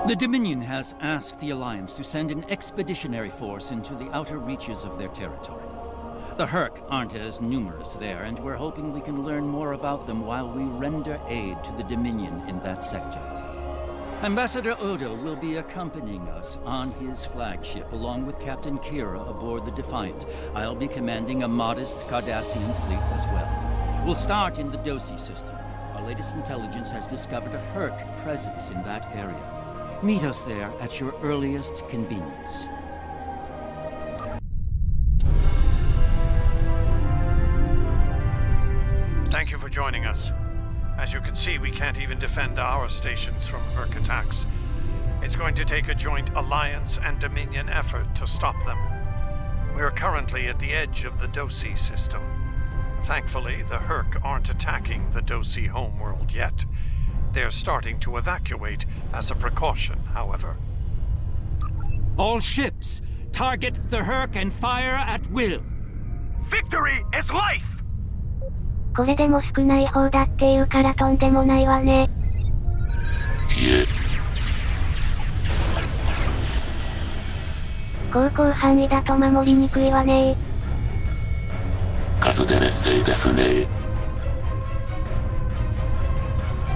The Dominion has asked the Alliance to send an expeditionary force into the outer reaches of their territory. The Herc aren't as numerous there, and we're hoping we can learn more about them while we render aid to the Dominion in that sector. Ambassador Odo will be accompanying us on his flagship, along with Captain Kira aboard the Defiant. I'll be commanding a modest Cardassian fleet as well. We'll start in the Dosi system. Our latest intelligence has discovered a Herc presence in that area. Meet us there at your earliest convenience. Thank you for joining us. As you can see, we can't even defend our stations from Herc attacks. It's going to take a joint Alliance and Dominion effort to stop them. We're currently at the edge of the Dosi system. Thankfully, the Herc aren't attacking the Dosi homeworld yet. They're starting to evacuate as a precaution, however. All ships, target the Herc and fire at will. Victory is life! これでも少ない方だっていうからとんでもないわね。広広範囲だと守りにくいわね。数で劣勢ですね。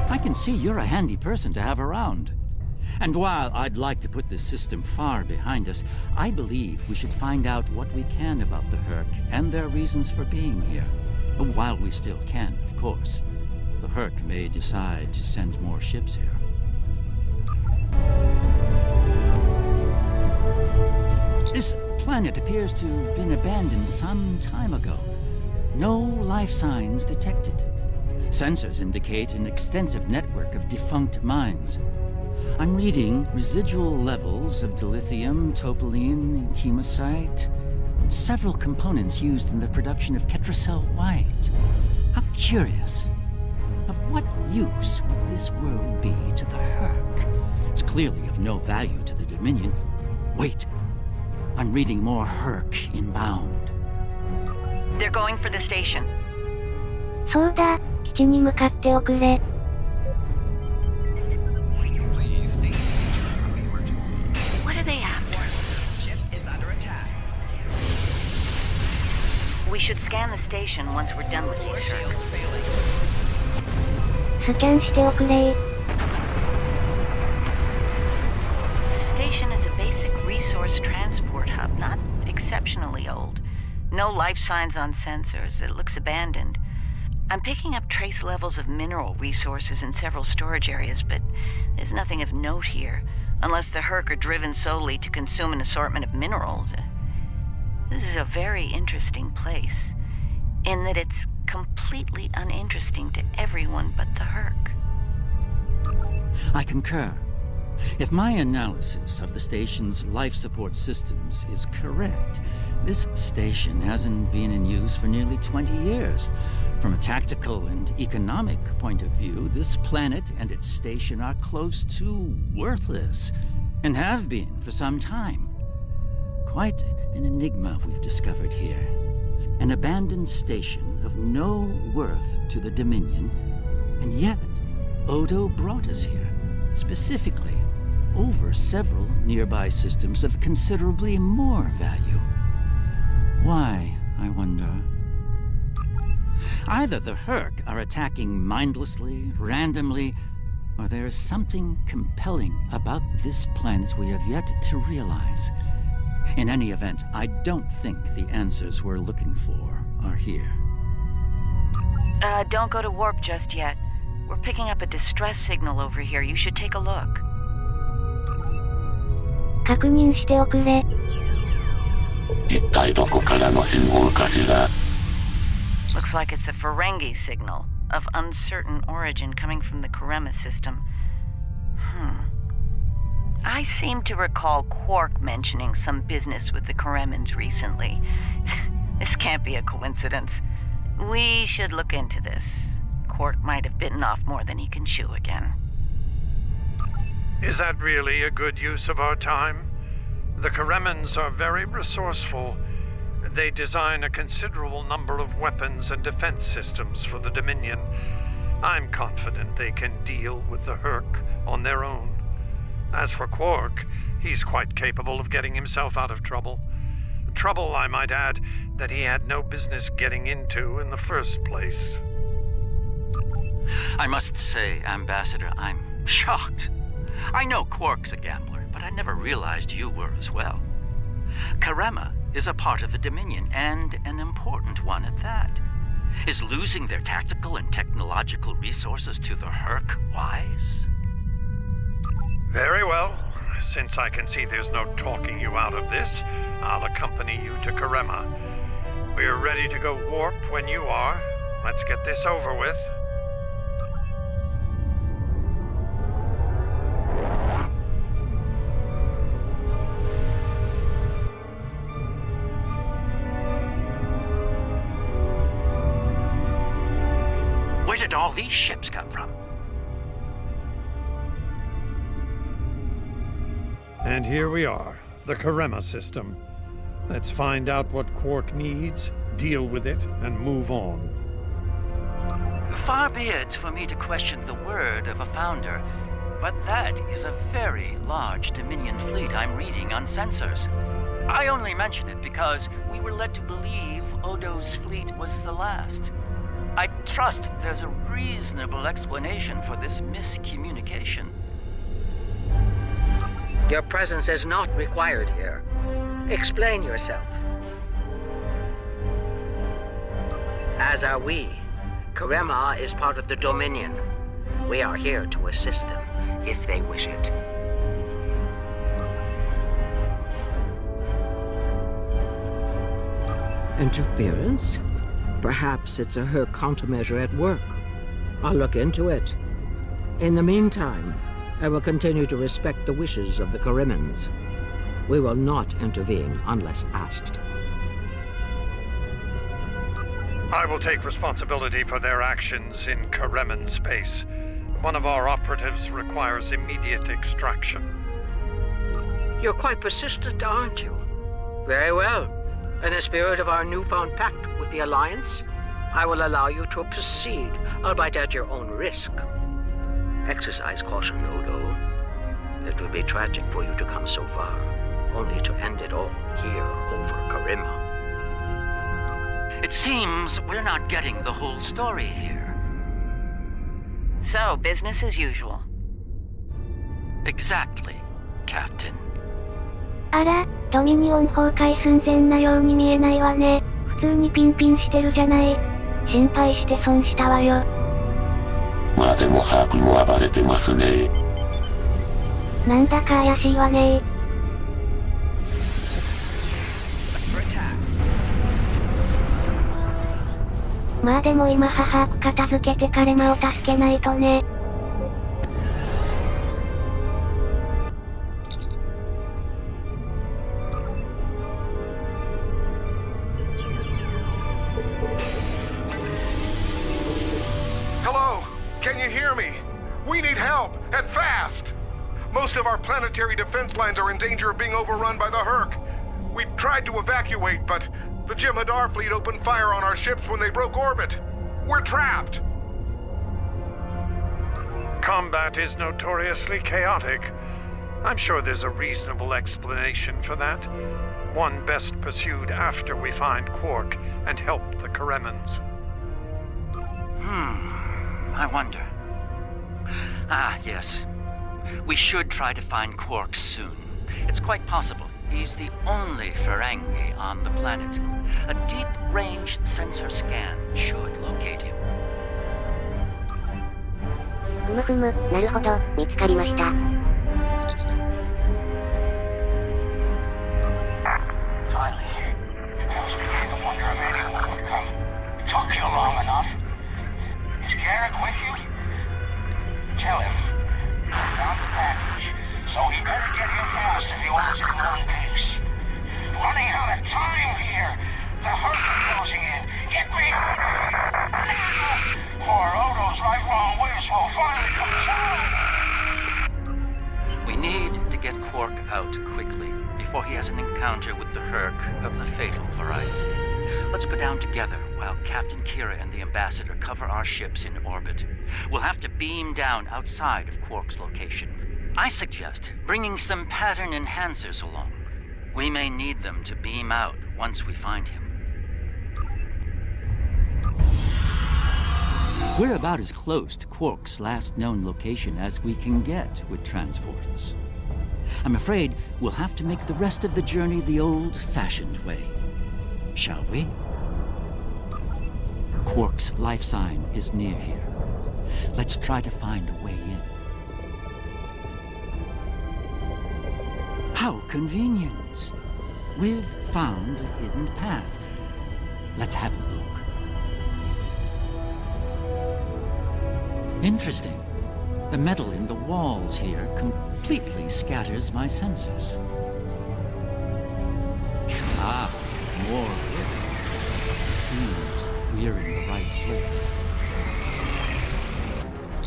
I can see you're a handy person to have around. And while I'd like to put this system far behind us, I believe we should find out what we can about the Herc and their reasons for being here. While we still can, of course. The Herc may decide to send more ships here. This planet appears to have been abandoned some time ago. No life signs detected. Sensors indicate an extensive network of defunct mines. I'm reading residual levels of dilithium, topoline, chemosite, and several components used in the production of Ketracel White. How curious. Of what use would this world be to the Herc? It's clearly of no value to the Dominion. Wait. I'm reading more Herc inbound. They're going for the station. そうだ、基地に向かっておくれ。What are they after? Ship is under attack. We should scan the station once we're done with Force these Herc. shields failing. スキャンしておくれ。 The station is a basic resource transport hub, not exceptionally old. No life signs on sensors. It looks abandoned. I'm picking up trace levels of mineral resources in several storage areas, but there's nothing of note here, unless the Herc are driven solely to consume an assortment of minerals. This is a very interesting place, in that it's completely uninteresting to everyone but the Herc. I concur. If my analysis of the station's life support systems is correct, this station hasn't been in use for nearly 20 years. From a tactical and economic point of view, this planet and its station are close to worthless, and have been for some time. Quite an enigma we've discovered here. An abandoned station of no worth to the Dominion, and yet Odo brought us here, specifically, over several nearby systems of considerably more value. Why, I wonder? Either the Herc are attacking mindlessly, randomly, or there is something compelling about this planet we have yet to realize. In any event, I don't think the answers we're looking for are here. Don't go to warp just yet. We're picking up a distress signal over here. You should take a look. 確認しておくれ。一体どこからの信号かしら。 Looks like it's a Ferengi signal of uncertain origin coming from the Karema system. I seem to recall Quark mentioning some business with the Karemans recently. This can't be a coincidence. We should look into this. Quark might have bitten off more than he can chew again. Is that really a good use of our time? The Karemans are very resourceful. They design a considerable number of weapons and defense systems for the Dominion. I'm confident they can deal with the Herc on their own. As for Quark, he's quite capable of getting himself out of trouble. Trouble, I might add, that he had no business getting into in the first place. I must say, Ambassador, I'm shocked. I know Quark's a gambler, but I never realized you were as well. Karema is a part of the Dominion, and an important one at that. Is losing their tactical and technological resources to the Herc wise? Very well. Since I can see there's no talking you out of this, I'll accompany you to Karema. We're ready to go warp when you are. Let's get this over with. Where did all these ships come from? And here we are, the Karema system. Let's find out what Quark needs, deal with it, and move on. Far be it for me to question the word of a founder, but that is a very large Dominion fleet I'm reading on sensors. I only mention it because we were led to believe Odo's fleet was the last. I trust there's a reasonable explanation for this miscommunication. Your presence is not required here. Explain yourself. As are we. Karema is part of the Dominion. We are here to assist them, if they wish it. Interference? Perhaps it's a Herc countermeasure at work. I'll look into it. In the meantime, I will continue to respect the wishes of the Karemans. We will not intervene unless asked. I will take responsibility for their actions in Kareman space. One of our operatives requires immediate extraction. You're quite persistent, aren't you? Very well. In the spirit of our newfound pact with the Alliance, I will allow you to proceed, albeit at your own risk. Exercise caution, Odo. It would be tragic for you to come so far, only to end it all here over Karema. It seems we're not getting the whole story here. So, business as usual. Exactly, Captain. あら、ドミニオン崩壊寸前なように見えないわね。普通にピンピンしてるじゃない。心配して損したわよ。まあでもハークも暴れてますね。なんだか怪しいわね。まあでも今ハーク片付けてカレマを助けないとね。Hello? Can you hear me? We need help, and fast! Most of our planetary defense lines are in danger of being overrun by the Herc. We tried to evacuate, but the Jem'Hadar fleet opened fire on our ships when they broke orbit. We're trapped! Combat is notoriously chaotic. I'm sure there's a reasonable explanation for that. One best pursued after we find Quark and help the Karemans. I wonder. Ah, yes. We should try to find Quark soon. It's quite possible he's the only Ferengi on the planet. A deep-range sensor scan should locate him. ふむふむ、なるほど、見つかりました。Took you long enough. Is Garrick with you? Tell him. Found the package. So he better get here fast if he wants it in one piece. Running out of time here. The Herc are closing in. Get me! Poor Odo's lifelong wish will finally come true. We need to get Quark out quickly before he has an encounter with the Herc of the fatal variety. Let's go down together while Captain Kira and the Ambassador cover our ships in orbit. We'll have to beam down outside of Quark's location. I suggest bringing some pattern enhancers along. We may need them to beam out once we find him. We're about as close to Quark's last known location as we can get with transporters. I'm afraid we'll have to make the rest of the journey the old-fashioned way. Shall we? Quark's life sign is near here. Let's try to find a way in. How convenient. We've found a hidden path. Let's have a look. Interesting. The metal in the walls here completely scatters my sensors. Ah, more here. Seems we're in the right place.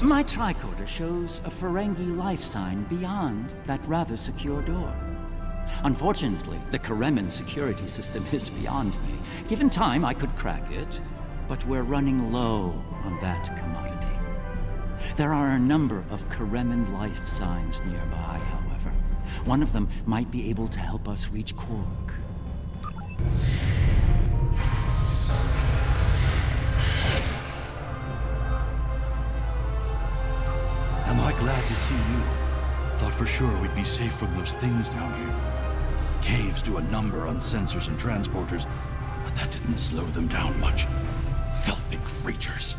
My tricorder shows a Ferengi life sign beyond that rather secure door. Unfortunately, the Karemin security system is beyond me. Given time, I could crack it, but we're running low on that commodity. There are a number of Karemin life signs nearby, however. One of them might be able to help us reach Quark. Am I glad to see you? Thought for sure we'd be safe from those things down here. Caves do a number on sensors and transporters, but that didn't slow them down much. Filthy creatures.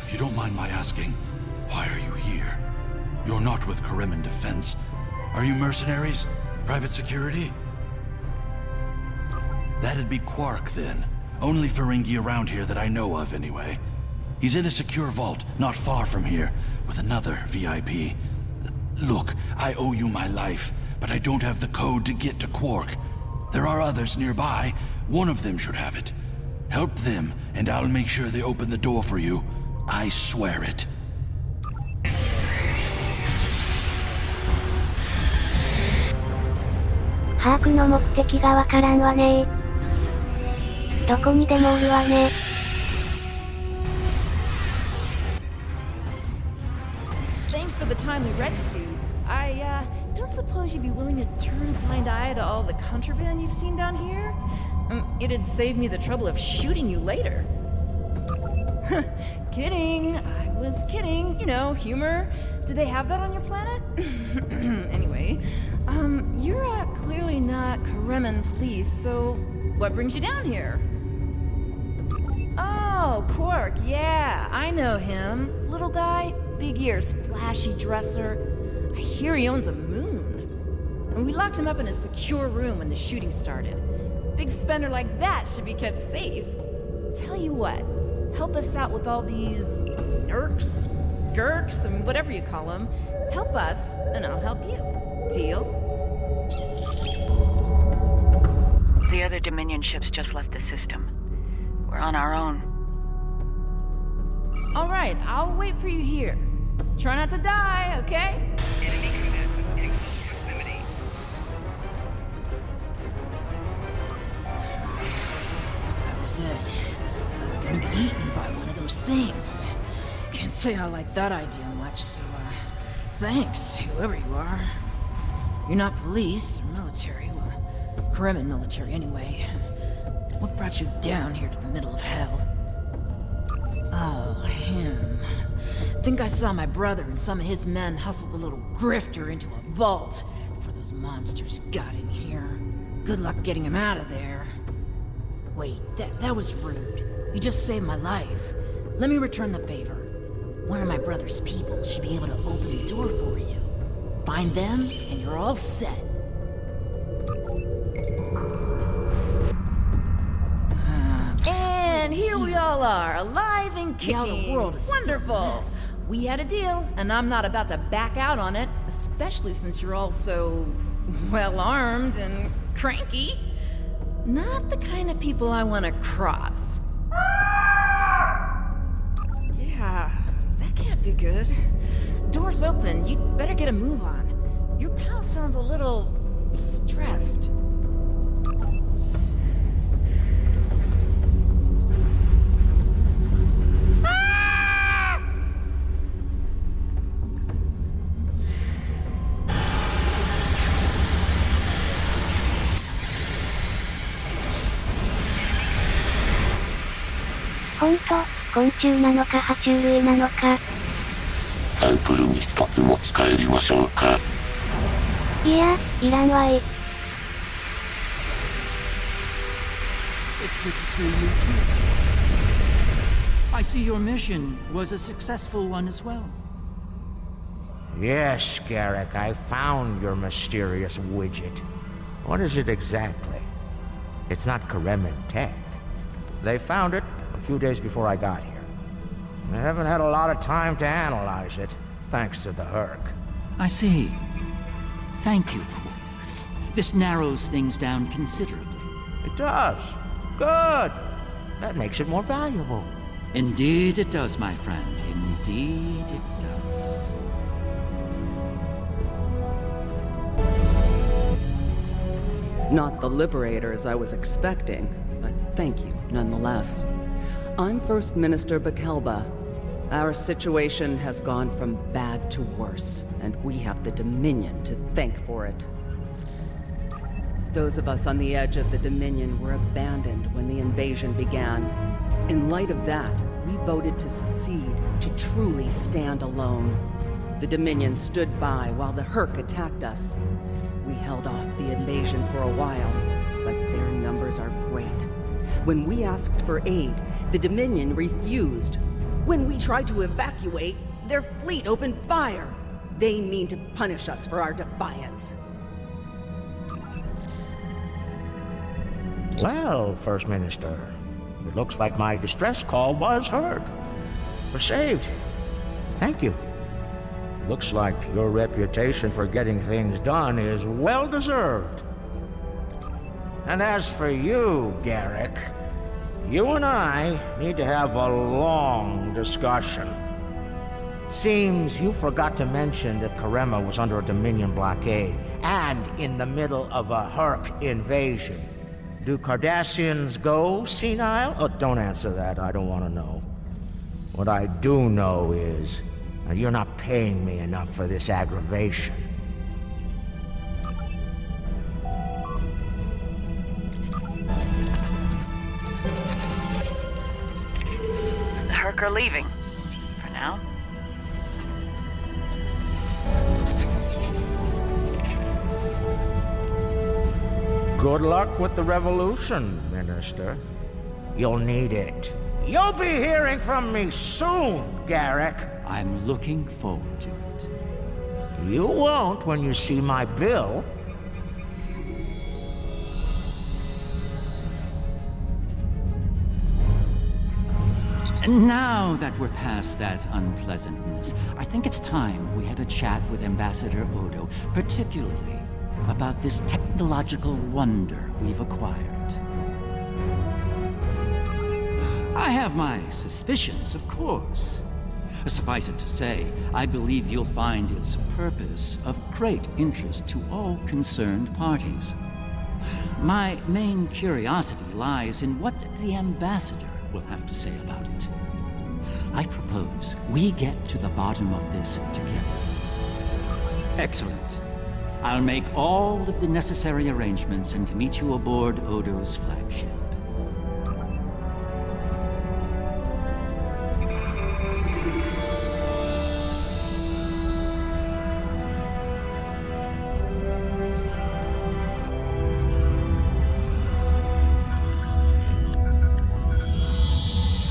If you don't mind my asking, why are you here? You're not with Karemin Defense. Are you mercenaries? Private security? That'd be Quark, then. Only Ferengi around here that I know of, anyway. He's in a secure vault, not far from here, with another VIP. Look, I owe you my life, but I don't have the code to get to Quark. There are others nearby. One of them should have it. Help them, and I'll make sure they open the door for you. I swear it. 把握の目的がわからんわねー。どこにでもおるわね。Thanks for the timely rescue. I don't suppose you'd be willing to turn a blind eye to all the contraband you've seen down here? It'd save me the trouble of shooting you later. Kidding. I was kidding. You know, humor. Do they have that on your planet? Anyway, you're clearly not Karemin police, so what brings you down here? Oh, Quark, yeah, I know him. Little guy, big ears, flashy dresser. I hear he owns a moon. And we locked him up in a secure room when the shooting started. Big spender like that should be kept safe. Tell you what, help us out with all these nerks, gurks, and whatever you call them. Help us, and I'll help you. Deal? The other Dominion ships just left the system. We're on our own. All right, I'll wait for you here. Try not to die, okay? Enemy command in proximity. That was it. I was gonna get eaten by one of those things. Can't say I like that idea much, so, thanks, whoever you are. You're not police or military, well, Karemin military anyway. What brought you down here to the middle of hell? Oh, him. Think I saw my brother and some of his men hustle the little grifter into a vault before those monsters got in here. Good luck getting him out of there. Wait, that was rude. You just saved my life. Let me return the favor. One of my brother's people should be able to open the door for you. Find them, and you're all set. And here we all are, alive and kicking. Now the world is wonderful. We had a deal, and I'm not about to back out on it, especially since you're all so well-armed and cranky. Not the kind of people I want to cross. Yeah, that can't be good. Door's open. You'd better get a move on. Your pal sounds a little stressed. ほんと、昆虫なのか爬虫類なのか。サンプルに一つ持ち帰りましょうか。いや、いらんわい。It's good to see you too. I see your mission was a successful one as well. Yes, Garrick, I found your mysterious widget. What is it exactly? It's not Karemin tech. They found it a few days before I got here. I haven't had a lot of time to analyze it, thanks to the Herc. I see. Thank you, Quark. This narrows things down considerably. It does. Good. That makes it more valuable. Indeed it does, my friend. Indeed it does. Not the liberators I was expecting, but thank you nonetheless. I'm First Minister Bakelba. Our situation has gone from bad to worse, and we have the Dominion to thank for it. Those of us on the edge of the Dominion were abandoned when the invasion began. In light of that, we voted to secede, to truly stand alone. The Dominion stood by while the Herc attacked us. We held off the invasion for a while, but their numbers are great. When we asked for aid, the Dominion refused. When we tried to evacuate, their fleet opened fire. They mean to punish us for our defiance. Well, First Minister, it looks like my distress call was heard. We're saved. Thank you. Looks like your reputation for getting things done is well-deserved. And as for you, Garrick, you and I need to have a long discussion. Seems you forgot to mention that Karema was under a Dominion blockade and in the middle of a Herc invasion. Do Cardassians go senile? Oh, don't answer that. I don't want to know. What I do know is you're not paying me enough for this aggravation. The Herc are leaving. For now. Good luck with the revolution, Minister. You'll need it. You'll be hearing from me soon, Garrick. I'm looking forward to it. You won't when you see my bill. And now that we're past that unpleasantness, I think it's time we had a chat with Ambassador Odo, particularly about this technological wonder we've acquired. I have my suspicions, of course. Suffice it to say, I believe you'll find its purpose of great interest to all concerned parties. My main curiosity lies in what the Ambassador will have to say about it. I propose we get to the bottom of this together. Excellent. I'll make all of the necessary arrangements and meet you aboard Odo's flagship.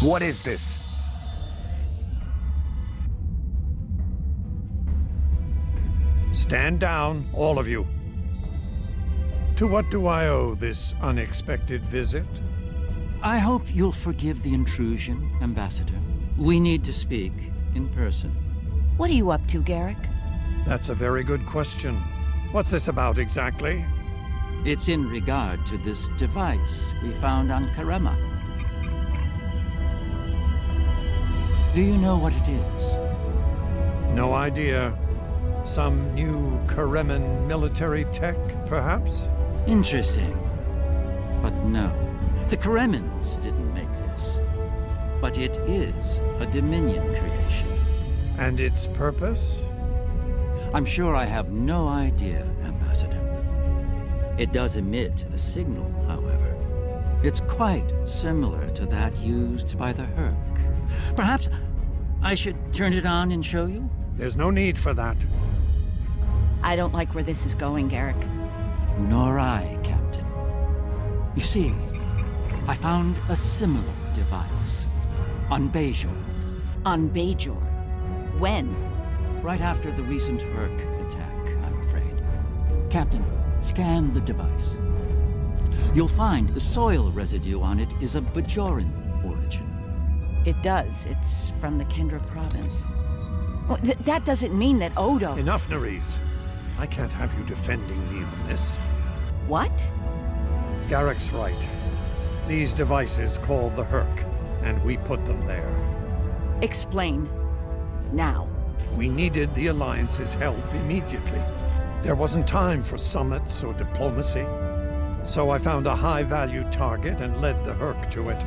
What is this? Stand down, all of you. To what do I owe this unexpected visit? I hope you'll forgive the intrusion, Ambassador. We need to speak in person. What are you up to, Garrick? That's a very good question. What's this about exactly? It's in regard to this device we found on Karema. Do you know what it is? No idea. Some new Karemin military tech, perhaps? Interesting. But no, the Karemins didn't make this. But it is a Dominion creation. And its purpose? I'm sure I have no idea, Ambassador. It does emit a signal, however. It's quite similar to that used by the Herc. Perhaps I should turn it on and show you? There's no need for that. I don't like where this is going, Garrick. Nor I, Captain. You see, I found a similar device on Bajor. On Bajor? When? Right after the recent Herc attack, I'm afraid. Captain, scan the device. You'll find the soil residue on it is of Bajoran origin. It does. It's from the Kendra province. Well, that doesn't mean that Odo... Enough, Nerys. I can't have you defending me on this. What? Garrick's right. These devices called the Herc, and we put them there. Explain. Now. We needed the Alliance's help immediately. There wasn't time for summits or diplomacy. So I found a high-value target and led the Herc to it.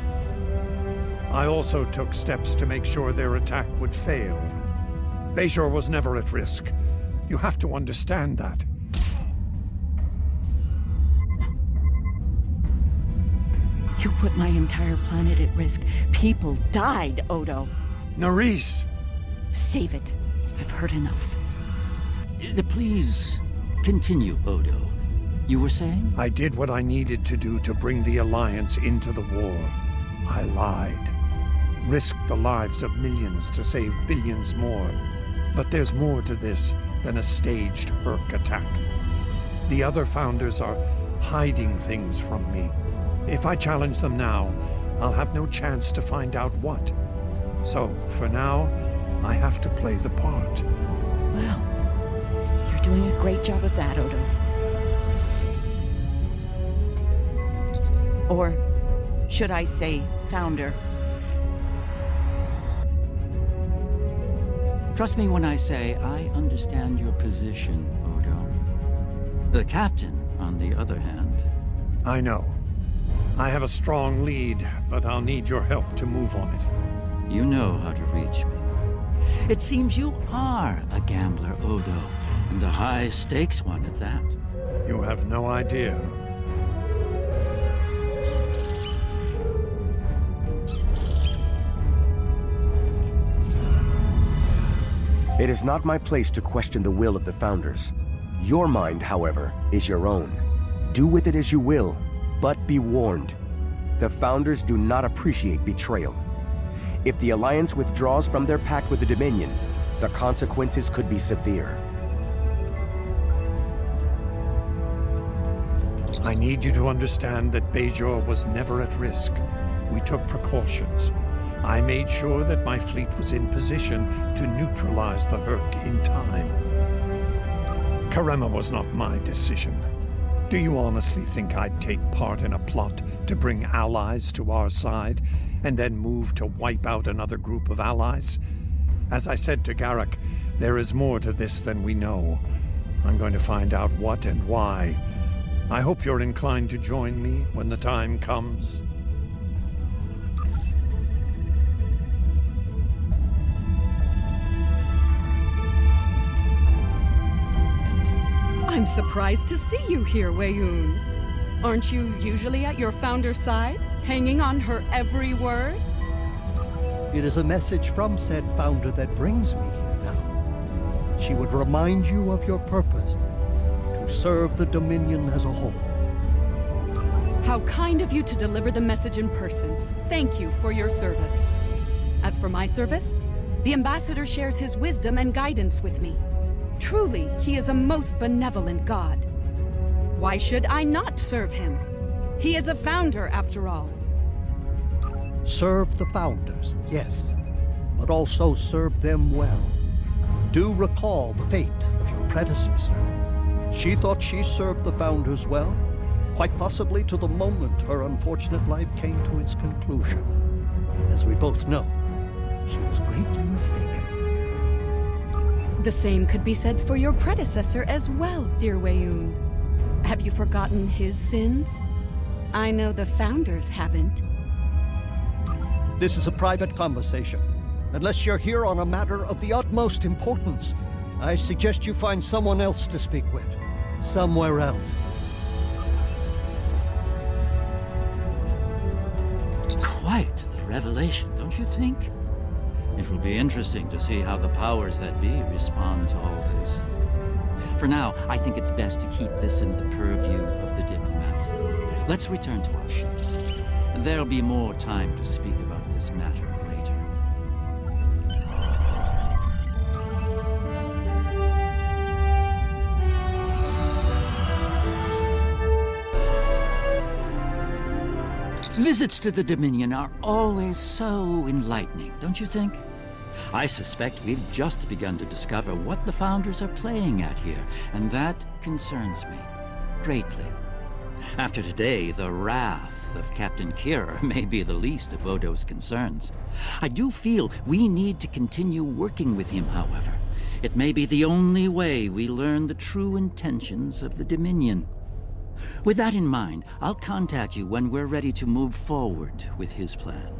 I also took steps to make sure their attack would fail. Bajor was never at risk. You have to understand that. You put my entire planet at risk. People died, Odo. Nerys! Save it. I've heard enough. Please continue, Odo. You were saying? I did what I needed to do to bring the Alliance into the war. I lied. Risked the lives of millions to save billions more. But there's more to this than a staged Herc attack. The other Founders are hiding things from me. If I challenge them now, I'll have no chance to find out what. So, for now, I have to play the part. Well, you're doing a great job of that, Odo. Or should I say, Founder? Trust me when I say I understand your position, Odo. The Captain, on the other hand... I know. I have a strong lead, but I'll need your help to move on it. You know how to reach me. It seems you are a gambler, Odo, and a high-stakes one at that. You have no idea. It is not my place to question the will of the Founders. Your mind, however, is your own. Do with it as you will, but be warned. The Founders do not appreciate betrayal. If the Alliance withdraws from their pact with the Dominion, the consequences could be severe. I need you to understand that Bajor was never at risk. We took precautions. I made sure that my fleet was in position to neutralize the Herc in time. Karema was not my decision. Do you honestly think I'd take part in a plot to bring allies to our side, and then move to wipe out another group of allies? As I said to Garrick, there is more to this than we know. I'm going to find out what and why. I hope you're inclined to join me when the time comes. I'm surprised to see you here, Weyoun. Aren't you usually at your Founder's side, hanging on her every word? It is a message from said Founder that brings me here now. She would remind you of your purpose, to serve the Dominion as a whole. How kind of you to deliver the message in person. Thank you for your service. As for my service, the Ambassador shares his wisdom and guidance with me. Truly, he is a most benevolent god. Why should I not serve him? He is a Founder, after all. Serve the Founders, yes, but also serve them well. Do recall the fate of your predecessor. She thought she served the Founders well, quite possibly to the moment her unfortunate life came to its conclusion. As we both know, she was greatly mistaken. The same could be said for your predecessor as well, dear Weyoun. Have you forgotten his sins? I know the Founders haven't. This is a private conversation. Unless you're here on a matter of the utmost importance, I suggest you find someone else to speak with. Somewhere else. Quite the revelation, don't you think? It will be interesting to see how the powers that be respond to all this. For now, I think it's best to keep this in the purview of the diplomats. Let's return to our ships. There'll be more time to speak about this matter later. Visits to the Dominion are always so enlightening, don't you think? I suspect we've just begun to discover what the Founders are playing at here, and that concerns me greatly. After today, the wrath of Captain Kira may be the least of Odo's concerns. I do feel we need to continue working with him, however. It may be the only way we learn the true intentions of the Dominion. With that in mind, I'll contact you when we're ready to move forward with his plan.